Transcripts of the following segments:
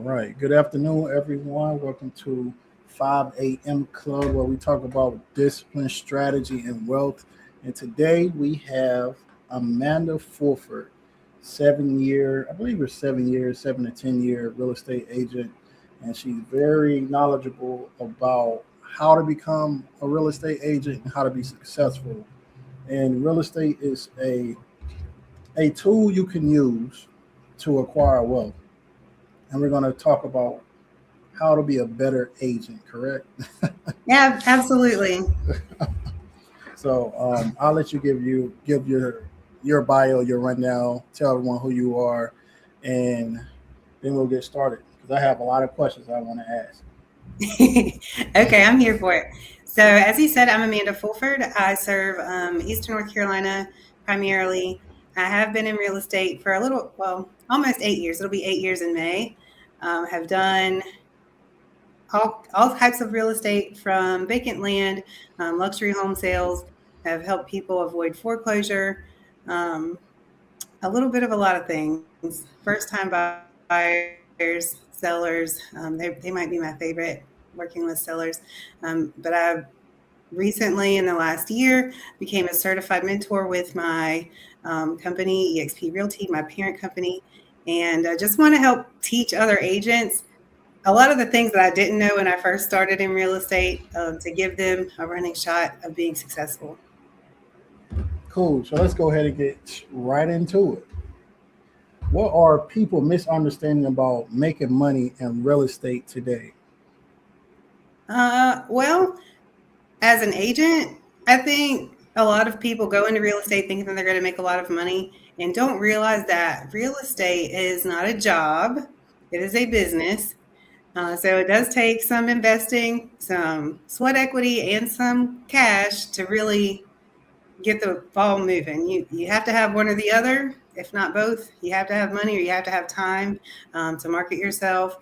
right. Good afternoon, everyone. Welcome to 5 a.m. Club, where we talk about discipline, strategy, and wealth. And today we have Amanda Fulford, 7 year, I believe it's 7 years, 7 to 10 year real estate agent. And she's very knowledgeable about how to become a real estate agent and how to be successful. And real estate is a tool you can use to acquire wealth. And we're going to talk about how to be a better agent, correct? Yeah, absolutely. So I'll let you give your bio, your rundown, tell everyone who you are, and then we'll get started because I have a lot of questions I want to ask. Okay, I'm here for it. So, as you said, I'm Amanda Fulford. I serve Eastern North Carolina primarily. I have been in real estate for almost 8 years. It'll be 8 years in May. Have done all types of real estate from vacant land, luxury home sales, have helped people avoid foreclosure, um, a little bit of a lot of things. First time buyers, sellers, they might be my favorite working with sellers. But I recently, in the last year, became a certified mentor with my company, EXP Realty, my parent company, and I just want to help teach other agents a lot of the things that I didn't know when I first started in real estate to give them a running shot of being successful. Cool. So let's go ahead and get right into it. What are people misunderstanding about making money in real estate today? Well, as an agent, I think a lot of people go into real estate thinking that they're going to make a lot of money and don't realize that real estate is not a job, it is a business. So it does take some investing, some sweat equity, and some cash to really get the ball moving. You have to have one or the other, if not both. You have to have money or you have to have time to market yourself.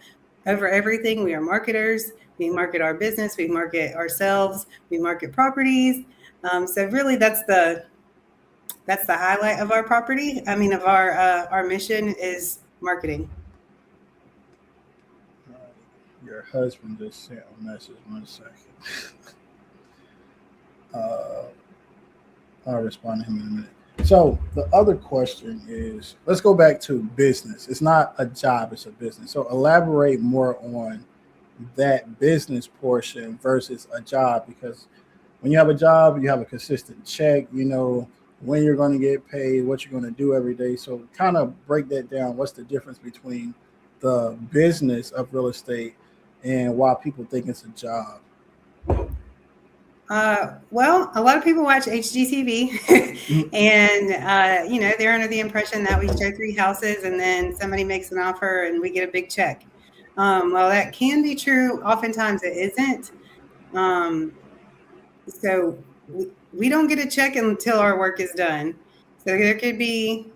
Over everything, we are marketers. We market our business. We market ourselves. We market properties. So really, that's the highlight of our property. I mean, of our mission is marketing. Your husband just sent a message. One second. Uh, I'll respond to him in a minute. So the other question is, let's go back to business. It's not a job; it's a business. So elaborate more on that business portion versus a job, because when you have a job, you have a consistent check. You know when you're going to get paid, what you're going to do every day. So kind of break that down. What's the difference between the business of real estate and why people think it's a job? Well, a lot of people watch HGTV, and they're under the impression that we show three houses and then somebody makes an offer and we get a big check. Well, that can be true. Oftentimes, it isn't. Um, so we don't get a check until our work is done. So there could be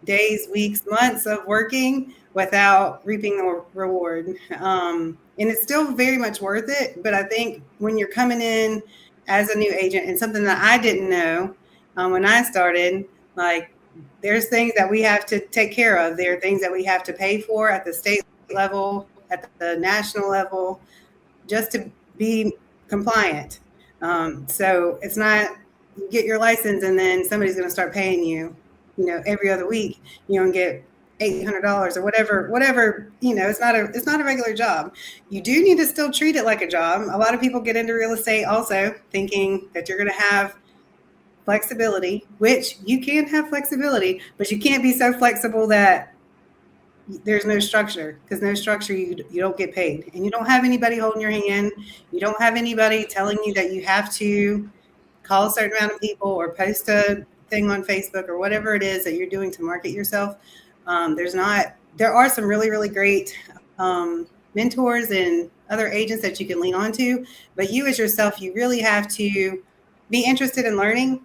days, weeks, months of working without reaping the reward. And it's still very much worth it. But I think when you're coming in as a new agent and something that I didn't know when I started, like there's things that we have to take care of. There are things that we have to pay for at the state level, at the national level, just to be compliant. So it's not you get your license and then somebody's going to start paying you, every other week, and get $800 or whatever. It's not a regular job. You do need to still treat it like a job. A lot of people get into real estate also thinking that you're going to have flexibility, which you can have flexibility, but you can't be so flexible that there's no structure, because no structure, you don't get paid, and you don't have anybody holding your hand. You don't have anybody telling you that you have to call a certain amount of people or post a thing on Facebook or whatever it is that you're doing to market yourself. There are some really, really great mentors and other agents that you can lean on to, but you as yourself, you really have to be interested in learning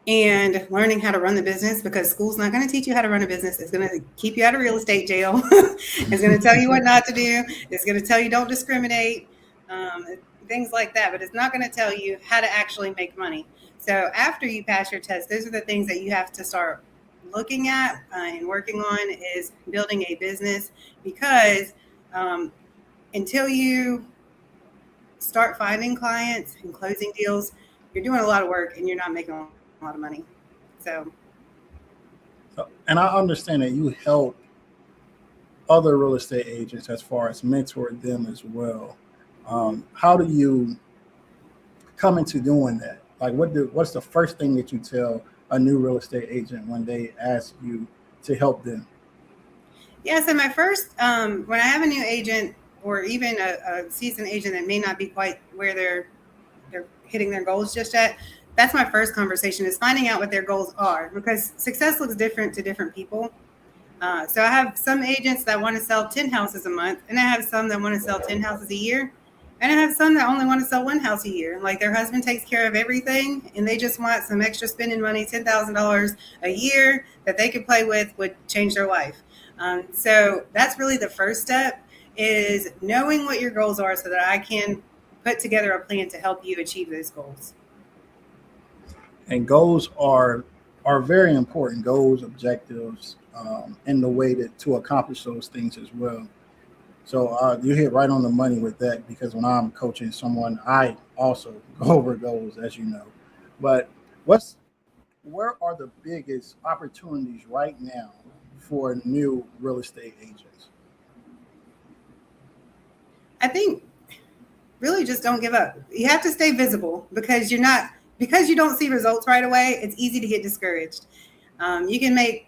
and learning how to run the business, because school's not going to teach you how to run a business. It's going to keep you out of real estate jail. It's going to tell you what not to do. It's going to tell you don't discriminate, things like that. But it's not going to tell you how to actually make money. So after you pass your test, those are the things that you have to start looking at and working on is building a business, because until you start finding clients and closing deals, you're doing a lot of work and you're not making a lot of money. So, And I understand that you help other real estate agents as far as mentor them as well. How do you come into doing that? Like, what's the first thing that you tell a new real estate agent when they ask you to help them? yeah, so my first, when I have a new agent or even a seasoned agent that may not be quite where they're hitting their goals just yet, that's my first conversation, is finding out what their goals are, because success looks different to different people. So I have some agents that want to sell 10 houses a month, and I have some that want to sell 10 houses a year. And I have some that only want to sell one house a year. Like, their husband takes care of everything and they just want some extra spending money, $10,000 a year that they could play with would change their life. So that's really the first step, is knowing what your goals are so that I can put together a plan to help you achieve those goals. And goals are very important. Goals, objectives, and the way to accomplish those things as well. So you hit right on the money with that, because when I'm coaching someone, I also go over goals, as you know. But what's where are the biggest opportunities right now for new real estate agents? I think really just don't give up. You have to stay visible, because because you don't see results right away, it's easy to get discouraged. You can make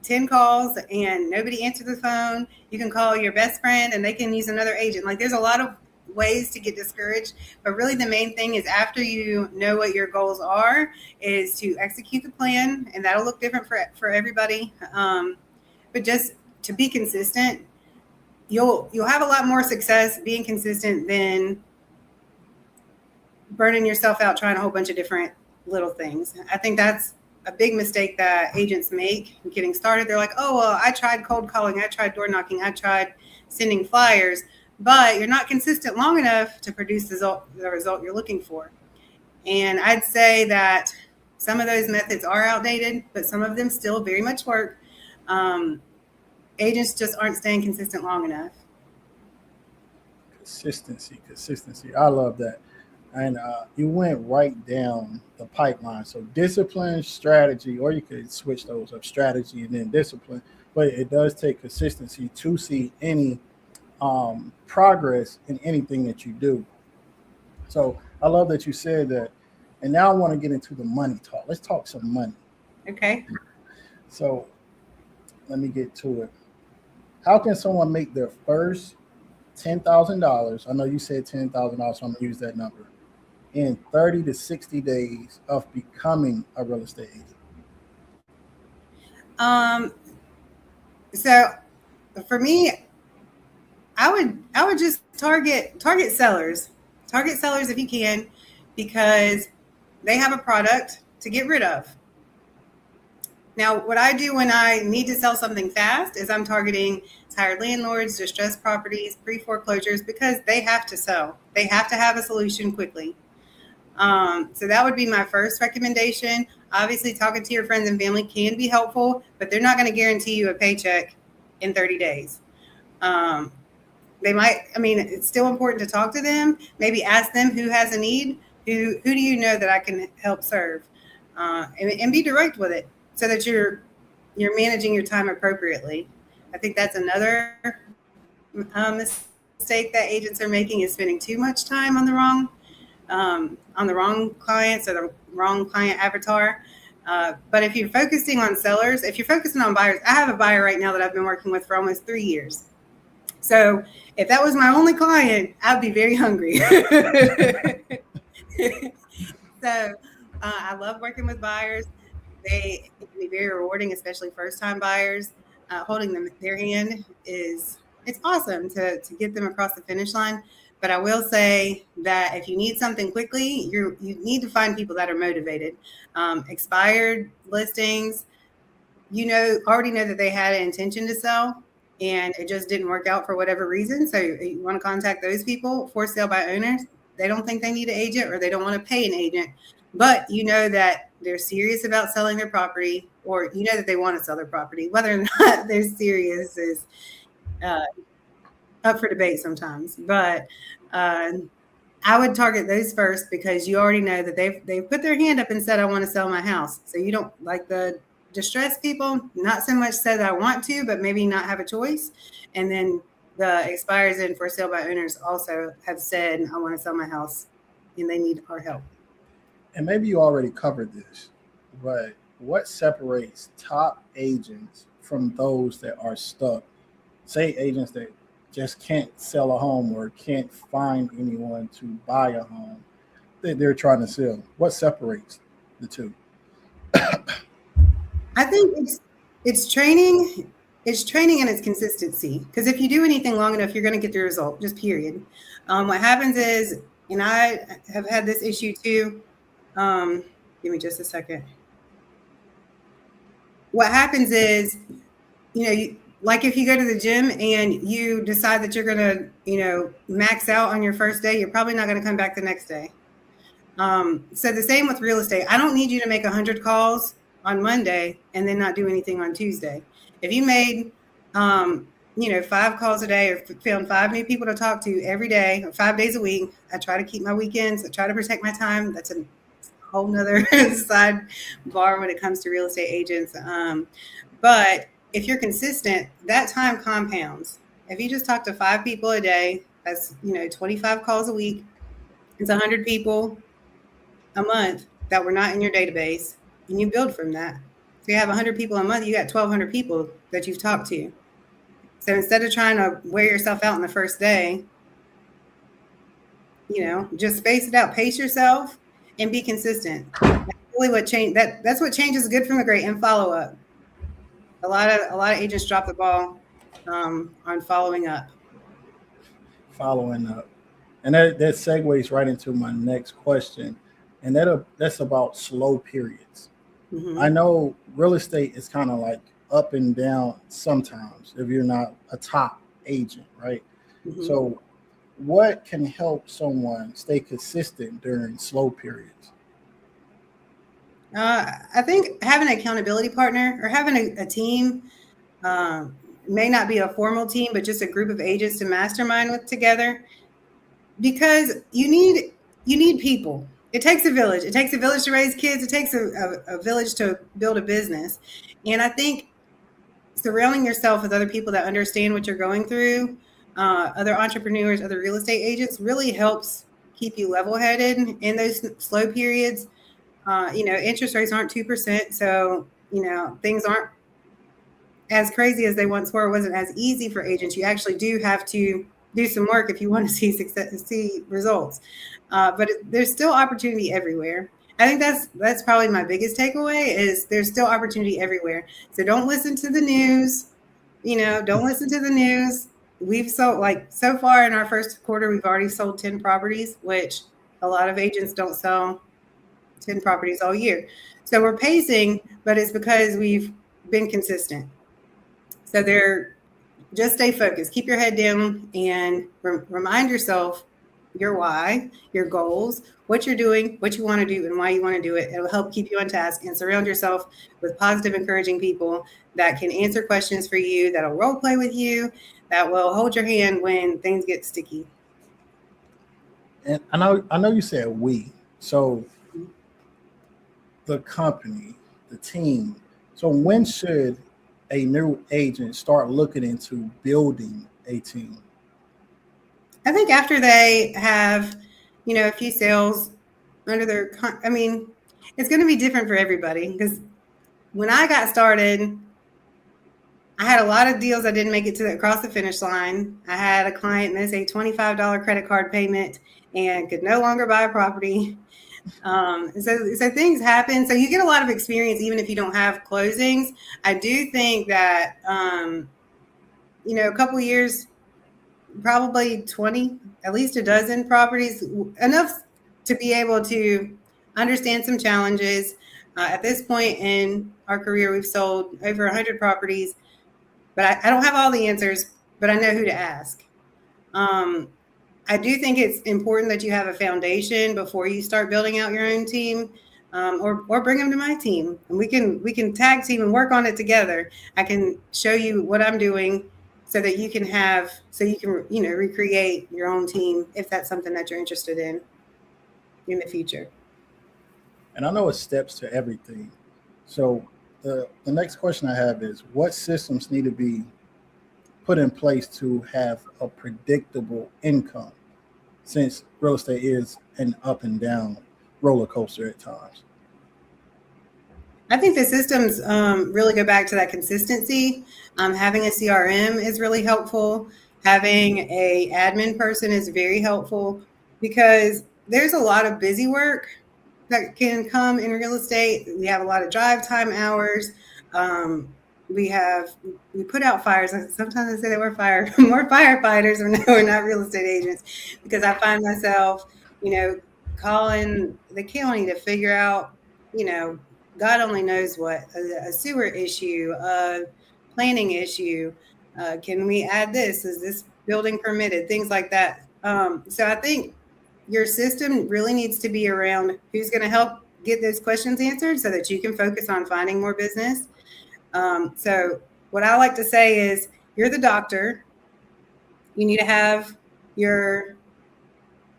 10 calls and nobody answers the phone. You can call your best friend and they can use another agent. Like, there's a lot of ways to get discouraged, but really the main thing is, after you know what your goals are, is to execute the plan, and that'll look different for everybody. But just to be consistent, you'll have a lot more success being consistent than burning yourself out trying a whole bunch of different little things. I think that's a big mistake that agents make getting started. They're like, oh, well, I tried cold calling, I tried door knocking, I tried sending flyers, but you're not consistent long enough to produce the result you're looking for. And I'd say that some of those methods are outdated, but some of them still very much work. Um, Agents just aren't staying consistent long enough. Consistency, consistency. I love that. And you went right down the pipeline. So discipline, strategy, or you could switch those up, strategy and then discipline. But it does take consistency to see any progress in anything that you do. So I love that you said that. And now I want to get into the money talk. Let's talk some money. Okay. So let me get to it. How can someone make their first $10,000? I know you said $10,000, so I'm gonna use that number in 30 to 60 days of becoming a real estate agent. Um, so for me, I would just target sellers. Target sellers if you can, because they have a product to get rid of. Now, what I do when I need to sell something fast is I'm targeting tired landlords, distressed properties, pre-foreclosures, because they have to sell. They have to have a solution quickly. So that would be my first recommendation. Obviously, talking to your friends and family can be helpful, but they're not going to guarantee you a paycheck in 30 days. Um, they might, I mean, it's still important to talk to them, maybe ask them who has a need, who do you know that I can help serve, and be direct with it so that you're managing your time appropriately. I think that's another mistake that agents are making, is spending too much time on the wrong clients or the wrong client avatar. But if you're focusing on sellers, if you're focusing on buyers, I have a buyer right now that I've been working with for almost 3 years. So if that was my only client, I'd be very hungry. So I love working with buyers. It can be very rewarding, especially first-time buyers. Holding their hand it's awesome to get them across the finish line. But I will say that if you need something quickly, you need to find people that are motivated. Expired listings, already know that they had an intention to sell and it just didn't work out for whatever reason. So you want to contact those people. For sale by owners, they don't think they need an agent, or they don't want to pay an agent, but you know that they're serious about selling their property, or you know that they want to sell their property. Whether or not they're serious is uh, up for debate sometimes. But I would target those first because you already know that they've put their hand up and said, I want to sell my house. So you don't like the distressed people, not so much said I want to, but maybe not have a choice. And then the expires and for sale by owners also have said, I want to sell my house and they need our help. And maybe you already covered this, but what separates top agents from those that are stuck? Say agents that just can't sell a home or can't find anyone to buy a home that they're trying to sell. What separates the two? I think it's training, it's training and it's consistency. Because if you do anything long enough, you're going to get the result. Just period. What happens is, and I have had this issue too. Give me just a second. What happens is, like if you go to the gym and you decide that you're going to, max out on your first day, you're probably not going to come back the next day. So the same with real estate. I don't need you to make 100 calls on Monday and then not do anything on Tuesday. If you made, 5 calls a day or found 5 new people to talk to every day, or 5 days a week, I try to keep my weekends. I try to protect my time. That's a whole nother sidebar when it comes to real estate agents. But if you're consistent, that time compounds. If you just talk to 5 people a day, that's 25 calls a week. It's 100 people a month that were not in your database, and you build from that. So you have 100 people a month, you got 1,200 people that you've talked to. So instead of trying to wear yourself out in the first day, just space it out, pace yourself, and be consistent. That's really what change. That's what changes good from the great, and follow up. A lot of agents drop the ball on following up. Following up, and that segues right into my next question, and that's about slow periods. Mm-hmm. I know real estate is kind of like up and down sometimes if you're not a top agent, right? Mm-hmm. So what can help someone stay consistent during slow periods? I think having an accountability partner or having a team, may not be a formal team, but just a group of agents to mastermind with together, because you need people. It takes a village. It takes a village to raise kids. It takes a village to build a business. And I think surrounding yourself with other people that understand what you're going through, other entrepreneurs, other real estate agents, really helps keep you level-headed in those slow periods. Interest rates aren't 2%. So, things aren't as crazy as they once were. It wasn't as easy for agents. You actually do have to do some work if you want to see results. But there's still opportunity everywhere. I think that's probably my biggest takeaway is there's still opportunity everywhere. So don't listen to the news. Don't listen to the news. We've sold, so far in our first quarter, we've already sold 10 properties, which a lot of agents don't sell 10 properties all year. So we're pacing, but it's because we've been consistent. So just stay focused, keep your head down, and remind yourself your why, your goals, what you're doing, what you want to do, and why you want to do it. It will help keep you on task, and surround yourself with positive, encouraging people that can answer questions for you, that'll role play with you, that will hold your hand when things get sticky. And I know you said we. So the company, the team. So when should a new agent start looking into building a team? I think after they have, a few sales under their, it's going to be different for everybody, because when I got started, I had a lot of deals I didn't make it across the finish line. I had a client miss a $25 credit card payment and could no longer buy a property. So things happen. So you get a lot of experience, even if you don't have closings. I do think that, a couple of years, probably 20, at least a dozen properties, enough to be able to understand some challenges. At this point in our career, we've sold over 100 properties, but I don't have all the answers, but I know who to ask. I do think it's important that you have a foundation before you start building out your own team. or bring them to my team, and we can tag team and work on it together. I can show you what I'm doing so that you can recreate your own team if that's something that you're interested in the future. And I know it's steps to everything. So the next question I have is, what systems need to be put in place to have a predictable income, since real estate is an up and down roller coaster at times? I think the systems really go back to that consistency. Having a CRM is really helpful. Having a admin person is very helpful because there's a lot of busy work that can come in real estate. We have a lot of drive time hours. Um, we put out fires. Sometimes I say that we're more firefighters, or no, we're not real estate agents, because I find myself, calling the county to figure out, you know, God only knows what, a sewer issue, a planning issue. Can we add this? Is this building permitted? Things like that. So I think your system really needs to be around who's going to help get those questions answered so that you can focus on finding more business. So what I like to say is, you're the doctor. You need to have your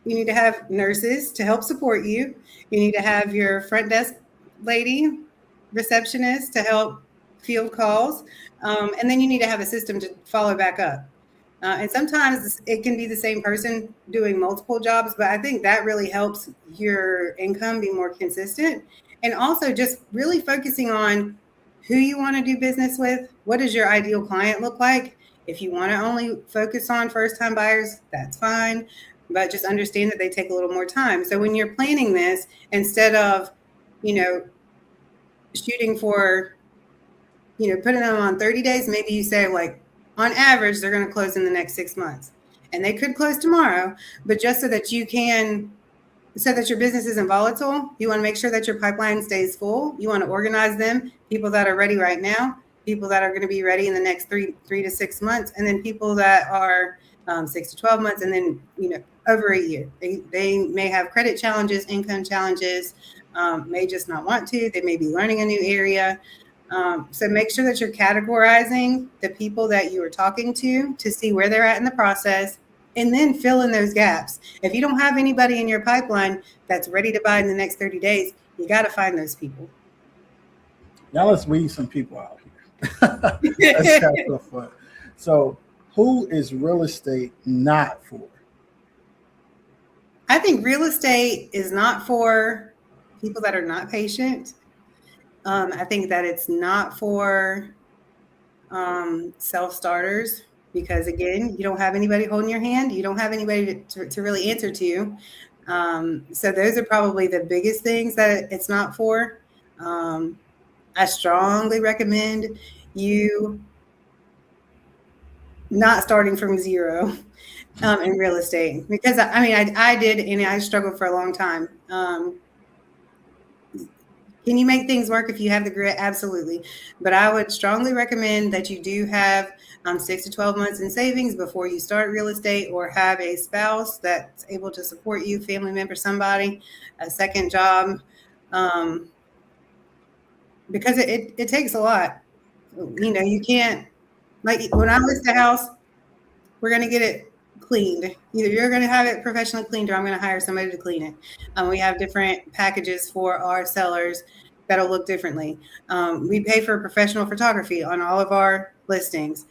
you need to have nurses to help support you. You need to have your front desk lady, receptionist to help field calls. And then you need to have a system to follow back up. And sometimes it can be the same person doing multiple jobs, but I think that really helps your income be more consistent. And also just really focusing on who you want to do business with. What does your ideal client look like? If you want to only focus on first time buyers, that's fine. But just understand that they take a little more time. So when you're planning this, instead of, you know, shooting for, putting them on 30 days, maybe you say, like, on average, they're going to close in the next 6 months. And they could close tomorrow, but just so that your business isn't volatile, you want to make sure that your pipeline stays full. You want to organize them, people that are ready right now, people that are going to be ready in the next three to 6 months, and then people that are 6 to 12 months, and then, over a year. They may have credit challenges, income challenges, may just not want to. They may be learning a new area. So make sure that you're categorizing the people that you are talking to see where they're at in the process, and then fill in those gaps. If you don't have anybody in your pipeline that's ready to buy in the next 30 days, you got to find those people. Now let's weed some people out here. Let's have some fun. So, who is real estate not for? I think real estate is not for people that are not patient. I think that it's not for self-starters, because, again, you don't have anybody holding your hand. You don't have anybody to really answer to. So those are probably the biggest things that it's not for. I strongly recommend you not starting from zero in real estate, because I did, and I struggled for a long time. Can you make things work if you have the grit? Absolutely. But I would strongly recommend that you do have 6 to 12 months in savings before you start real estate, or have a spouse that's able to support you, family member, somebody, a second job, because it takes a lot. You can't, like, when I list a house, we're going to get it cleaned. Either you're going to have it professionally cleaned, or I'm going to hire somebody to clean it. We have different packages for our sellers that'll look differently. We pay for professional photography on all of our listings.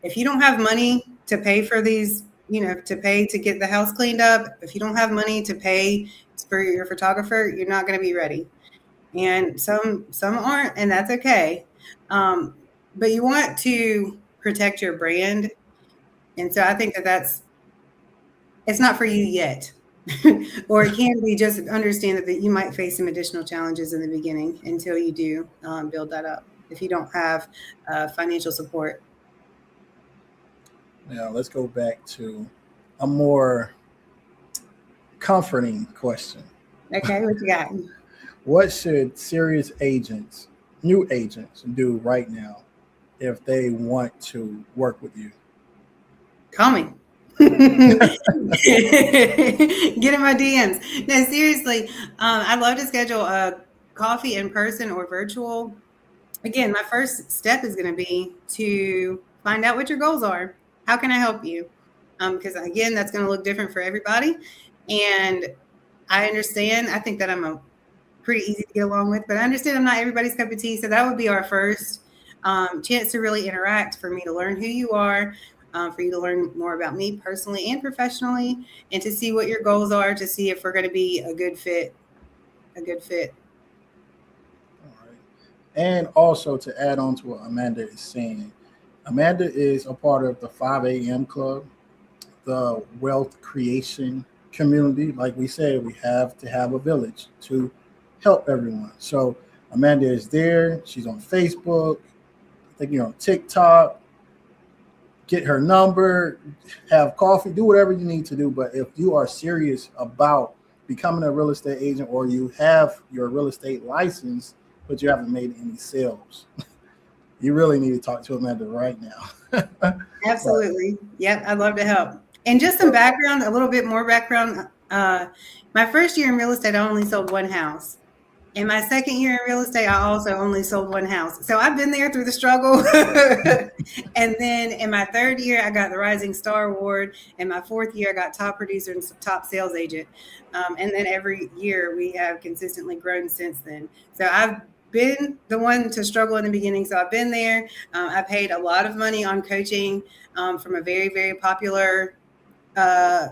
If you don't have money to pay for these, to pay to get the house cleaned up, if you don't have money to pay for your photographer, you're not going to be ready. And some aren't, and that's okay. But you want to protect your brand. And so I think it's not for you yet. Or it can be, just understand that you might face some additional challenges in the beginning until you do build that up, if you don't have financial support. Now let's go back to a more comforting question. Okay, what you got? What should serious new agents do right now if they want to work with you? Call me. Get in my DMs. No, seriously, I'd love to schedule a coffee in person or virtual. Again, my first step is going to be to find out what your goals are. How can I help you? Because again, that's going to look different for everybody. And I understand. I think that I'm a pretty easy to get along with, but I understand I'm not everybody's cup of tea. So that would be our first chance to really interact, for me to learn who you are, for you to learn more about me personally and professionally, and to see what your goals are, to see if we're going to be a good fit. A good fit. All right. And also to add on to what Amanda is saying, Amanda is a part of the 5 a.m. Club, the wealth creation community. Like we said, we have to have a village to help everyone. So Amanda is there. She's on Facebook. I think you're on TikTok. Get her number, have coffee, do whatever you need to do. But if you are serious about becoming a real estate agent, or you have your real estate license, but you haven't made any sales, you really need to talk to Amanda right now. Absolutely. Yep. I'd love to help. And just some background, a little bit more background. My first year in real estate, I only sold one house. In my second year in real estate, I also only sold one house. So I've been there through the struggle. And then in my third year, I got the Rising Star Award. In my fourth year, I got top producer and top sales agent. And then every year we have consistently grown since then. So I've been the one to struggle in the beginning. So I've been there. I paid a lot of money on coaching from a very, very popular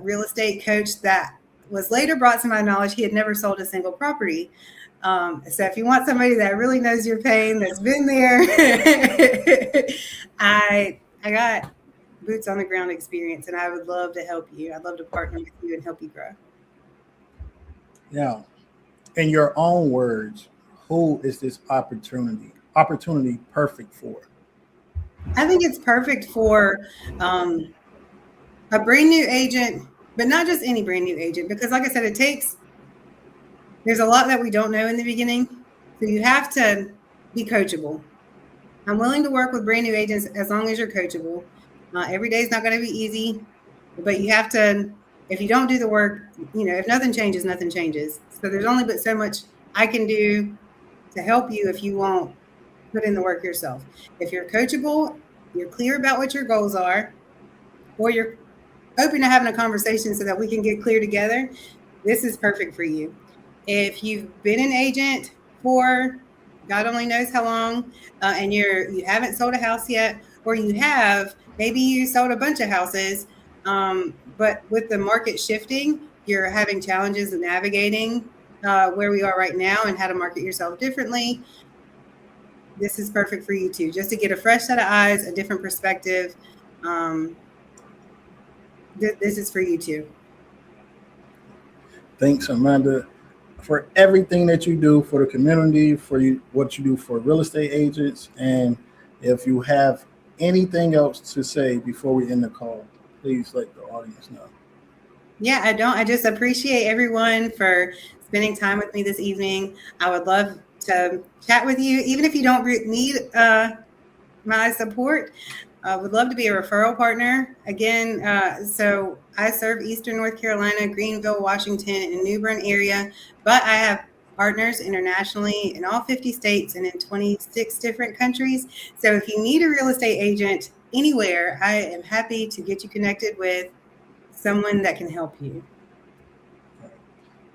real estate coach that was later brought to my knowledge. He had never sold a single property. So if you want somebody that really knows your pain, that's been there, I got boots on the ground experience, and I would love to help you. I'd love to partner with you and help you grow. Yeah. In your own words, who is this opportunity perfect for? I think it's perfect for a brand new agent, but not just any brand new agent, because like I said, there's a lot that we don't know in the beginning. So you have to be coachable. I'm willing to work with brand new agents as long as you're coachable. Every day is not going to be easy, but you have to, if you don't do the work, if nothing changes, nothing changes. So there's only but so much I can do to help you if you won't put in the work yourself. If you're coachable, you're clear about what your goals are, or you're open to having a conversation so that we can get clear together, this is perfect for you. If you've been an agent for God only knows how long, and you haven't sold a house yet, or you have, maybe you sold a bunch of houses, but with the market shifting, you're having challenges of navigating where we are right now and how to market yourself differently. This is perfect for you too, just to get a fresh set of eyes, a different perspective. This is for you too. Thanks, Amanda, for everything that you do for the community, what you do for real estate agents. And if you have anything else to say before we end the call, please let the audience know. Yeah, I don't. I just appreciate everyone for spending time with me this evening. I would love to chat with you, even if you don't need my support. I would love to be a referral partner. Again, so I serve Eastern North Carolina, Greenville, Washington, and New Bern area, but I have partners internationally in all 50 states and in 26 different countries. So if you need a real estate agent anywhere, I am happy to get you connected with someone that can help you.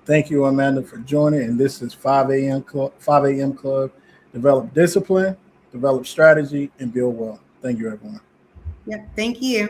Thank you, Amanda, for joining. And this is 5 a.m. Club. Develop discipline, develop strategy, and build wealth. Thank you, everyone. Yep. Thank you.